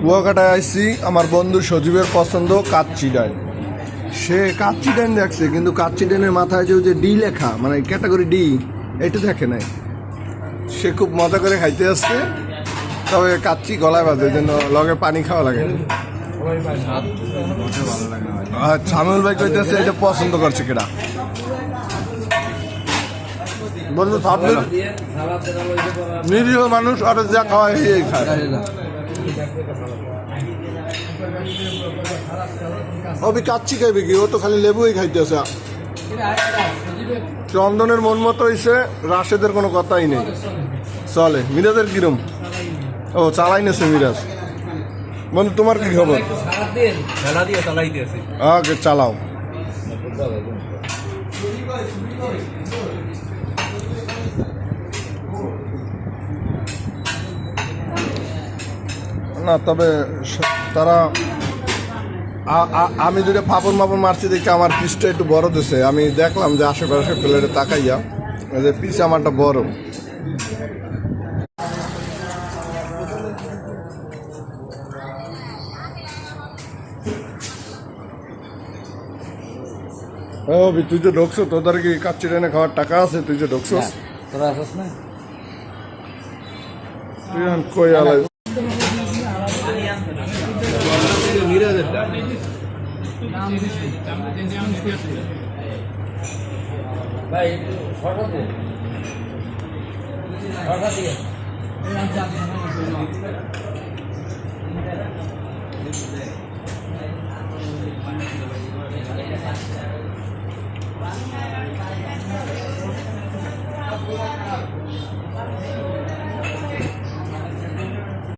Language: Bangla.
কুয়াকাটায় আসছি, আমার বন্ধু সজীবের পছন্দ কাচ্চি ডাইন। সে কাচ্চি ডাইন দেখছে, কিন্তু কাচ্চি ডাইনের মাথায় যে ডি লেখা, মানে ক্যাটাগরি ডি, এটা দেখে নাই। সে খুব মজা করে খাইতে আসছে, তবে কাচ্চি গলায় বাজে, জন্য লগে পানি খাওয়া লাগে। আর সামিউল ভাই কইতেছে এটা পছন্দ করছে কেডা। বন্ধু ভাবলেন নিরীহ মানুষ আর যা খাওয়ায় এই খায়। অবি কাচ্চি খাইবে কি, ও তো খালি লেবুই খাইতেছে। চন্দনের মন মতো হইছে, রাশেদের কোনো কথাই নেই, চলে। মিরাজের কিরম? ও চালাই নেছে মিরাজ। বন্ধু তোমার কি খবর? ওকে চালাও। না তবে তারা আমি দুটো ফাপড় মাপড় মারছি দেখে আমার পিসটা একটু বড় দিছে। আমি দেখলাম যে আশেপাশে প্লেটে তাকাইয়া যে পিস আমারটা বড়। ও তুই যে ঢুকছো, তোদের কি কাচ্চি ট্রেনে খাওয়ার টাকা আছে? তুই যে ঢুকছোস, তোরা আসছ না? তুই কই আলাই ভাই সরকার দিয়ে সরকার দিয়ে